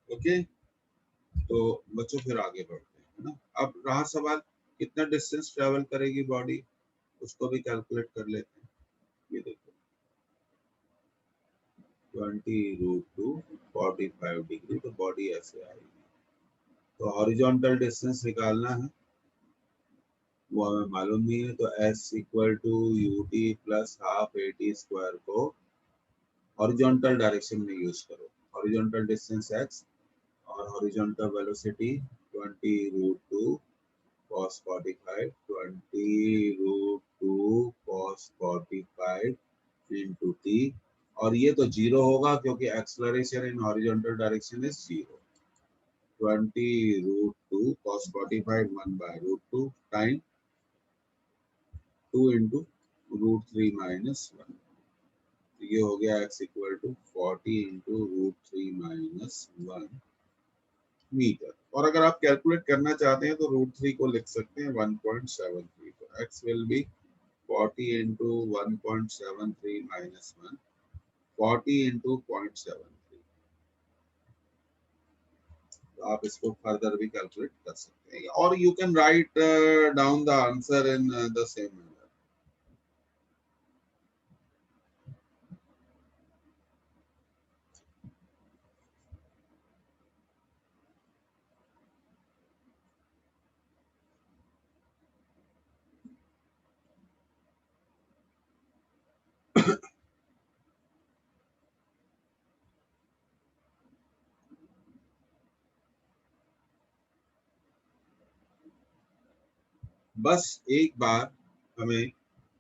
ओके, तो बच्चों फिर आगे बढ़ते हैं, है ना। अब रहा सवाल, कितना डिस्टेंस ट्रेवल करेगी बॉडी, उसको भी कैलकुलेट कर लेते हैं। ये देखो 20√2 45 डिग्री, तो बॉडी ऐसे आएगी। तो हॉरिजॉन्टल डिस्टेंस निकालना है, वो हमें मालूम नहीं है, तो s = ut + ½ at² को हॉरिजॉन्टल डायरेक्शन में यूज करो। हॉरिजॉन्टल डिस्टेंस x और horizontal velocity 20√2 cos 45, 20√2 cos 45 into t, और ये तो जीरो होगा क्योंकि acceleration in horizontal direction is 0। 20√2 cos 45 1/√2 time 2 into √3 - 1। तो ये हो गया x = 40 into √3 - 1 मीटर। और अगर आप कैलकुलेट करना चाहते हैं तो √3 को लिख सकते हैं 1.73। तो x will be 40 into 1.73 - 1, 40 into 0.73। तो आप इसको फर्दर भी कैलकुलेट कर सकते हैं, और you can write down the answer in the same manner. बस एक बार हमें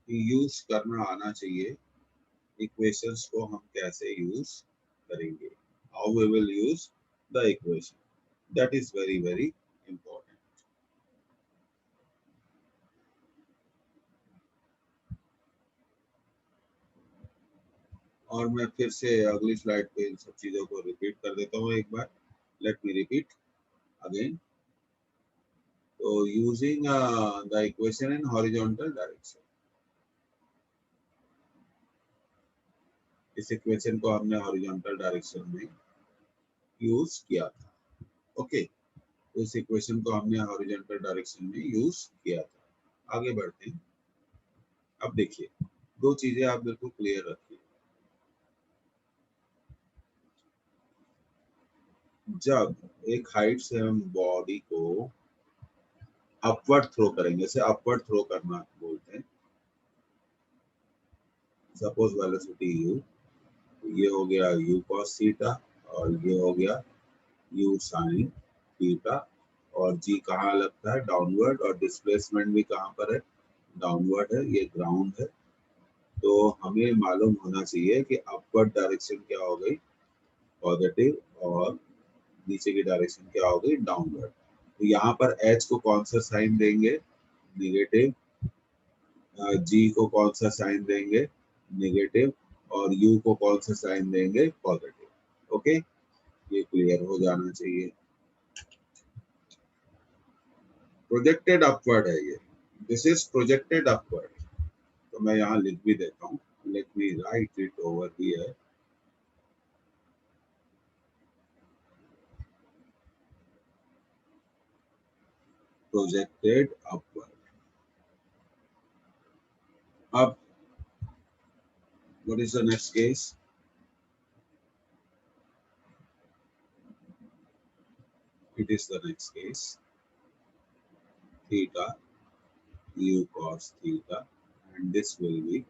यूज करना आना चाहिए, इक्वेशंस को हम कैसे यूज करेंगे, how we will use the equation, that is very very important. और मैं फिर से अगली स्लाइड पे इन सब चीजों को रिपीट कर देता हूँ एक बार। Let me repeat again. तो using the equation in horizontal direction, इस इक्वेशन को हमने हॉरिजॉन्टल डायरेक्शन में यूज किया था। ओके, तो इस इक्वेशन को हमने हॉरिजॉन्टल डायरेक्शन में यूज किया था। आगे बढ़ते हैं। अब देखिए, दो चीजें आप बिल्कुल क्लियर रखिए। जब एक हाइट से हम बॉडी को अपवर्ड थ्रो करेंगे, जैसे अपवर्ड थ्रो करना बोलते हैं, सपोज वेलोसिटी u, ये हो गया u cos थीटा और ये हो गया u sin थीटा, और g कहाँ लगता है, डाउनवर्ड, और डिस्प्लेसमेंट भी कहाँ पर है, डाउनवर्ड है, ये ग्राउंड है। तो हमें मालूम होना चाहिए कि अपवर्ड डायरेक्शन क्या हो गई, पॉजिटिव, और नीचे की डायरेक्शन क्या हो गई, डाउनवर्ड। तो यहाँ पर H को कौन सा साइन देंगे, नेगेटिव, G को कौन सा साइन देंगे, नेगेटिव, और U को कौन सा साइन देंगे, पॉजिटिव। ओके, ये क्लियर हो जाना चाहिए। प्रोजेक्टेड अपवर्ड है ये, दिस इज प्रोजेक्टेड अपवर्ड। तो मैं यहाँ लिख भी देता हूँ, let me right it over here. Projected upward. अब what is the next case? It is the next case. Theta, U cos theta, and this will be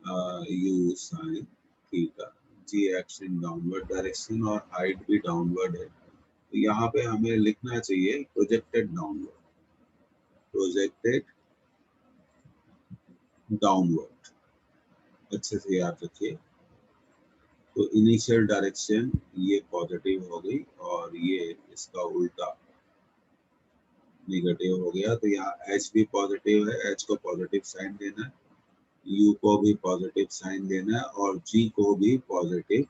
U sin theta. G acts in downward direction और height भी downward है। तो यहाँ पे हमें लिखना चाहिए projected downward, projected downward। अच्छे से याद रखिए। तो इनिशियल डायरेक्शन ये पॉजिटिव हो गई और ये इसका उल्टा नेगेटिव हो गया। तो यहाँ H भी पॉजिटिव है, H को पॉजिटिव साइन देना है, U को भी पॉजिटिव साइन देना है और G को भी पॉजिटिव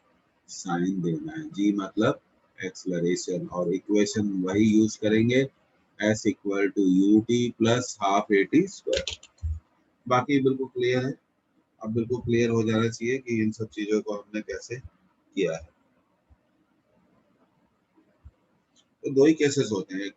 साइन देना है। G मतलब एक्सेलरेशन, और इक्वेशन वही यूज करेंगे, S equal to UT plus half AT square. बाकी बिल्कुल क्लियर है। अब बिल्कुल क्लियर हो जाना चाहिए कि इन सब चीजों को हमने कैसे किया है। तो दो ही केसेस होते हैं, एक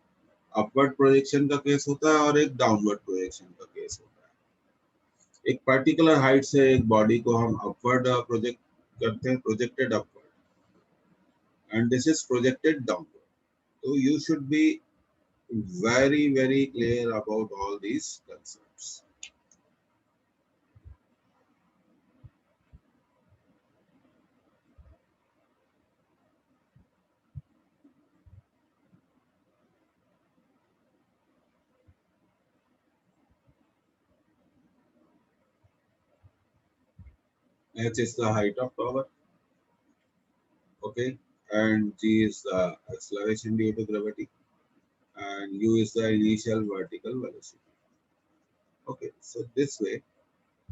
अपवर्ड प्रोजेक्शन का केस होता है और एक डाउनवर्ड प्रोजेक्शन का केस होता है। एक पर्टिकुलर हाइट से एक बॉडी को हम अपवर्ड प्रोजेक्ट करते हैं, projected upward, and this is projected downward. तो you should be very very clear about all these concepts. H is the height of tower, okay, and G is the acceleration due to gravity, and U is the initial vertical velocity. Okay, so this way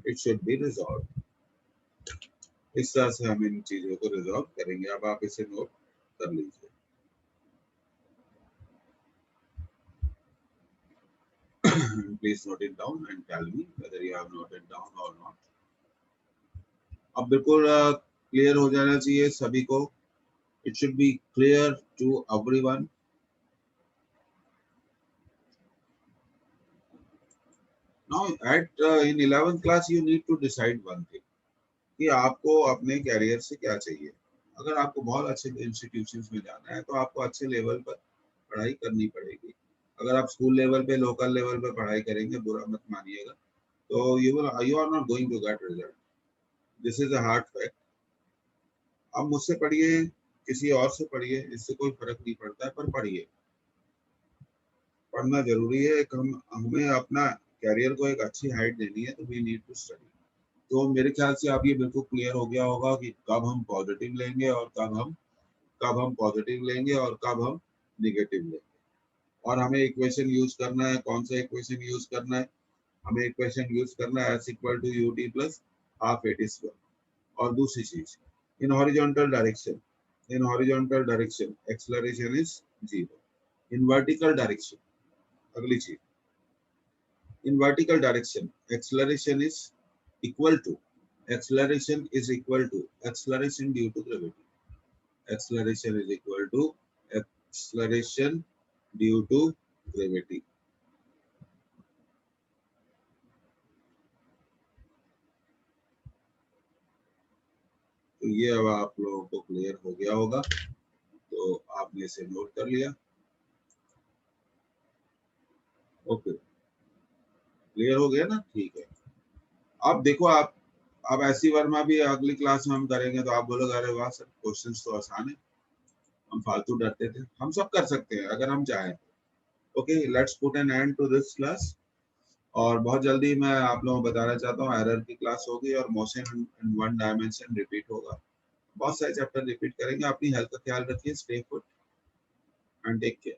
it should be resolved. इस तरह से हम इन चीजों को resolve करेंगे। अब आप इसे नोट कर लीजिए। Please note it down and tell me whether you have noted down or not. अब बिल्कुल क्लियर हो जाना चाहिए सभी को। It should be clear to everyone. Now at in 11th class you need to decide one thing, कि आपको अपने कैरियर से क्या चाहिए। अगर आपको बहुत अच्छे इंस्टीट्यूशंस में जाना है तो आपको अच्छे लेवल पर पढ़ाई करनी पड़ेगी। अगर आप स्कूल लेवल पे, लोकल लेवल पे पढ़ाई करेंगे, बुरा मत मानिएगा, तो you are not going to get result. This is a hard fact. आप मुझसे पढ़िए, किसी और से पढ़िए, इससे कोई फर्क नहीं पड़ता है, पर पढ़िए। पढ़ना जरूरी है। हमें अपना कैरियर को एक अच्छी हाइट देनी है, तो वी नीड टू स्टडी। तो मेरे ख्याल से आप ये बिल्कुल क्लियर हो गया होगा कि कब हम पॉजिटिव लेंगे और कब हम पॉजिटिव लेंगे और कब हम निगेटिव लेंगे। और हमें इक्वेशन यूज करना है। कौन सा इक्वेशन यूज करना है? हमें इक्वेशन यूज करना है S equal to UT plus half AT square. और दूसरी चीज, in horizontal direction acceleration is 0। In vertical direction, अगली चीज, in vertical direction acceleration is equal to acceleration due to gravity. Acceleration is equal to acceleration due to gravity. तो ये अब आप लोगों को क्लियर हो गया होगा, तो आपने इसे नोट कर लिया। ओके, क्लियर हो गया ना? ठीक है। अब देखो, आप ऐसी वर्मा भी अगली क्लास में हम करेंगे तो आप बोलोगे अरे वाह सर, क्वेश्चंस तो आसान है, हम फालतू डरते थे। हम सब कर सकते हैं अगर हम चाहें। Okay, let's put an end to this class. और बहुत जल्दी मैं आप लोगों को बताना चाहता हूँ, एरर की क्लास होगी और motion in one dimension repeat होगा। बहुत सारे चैप्टर रिपीट करेंगे। अपनी हेल्थ का ख्याल रखिए, stay put and take care.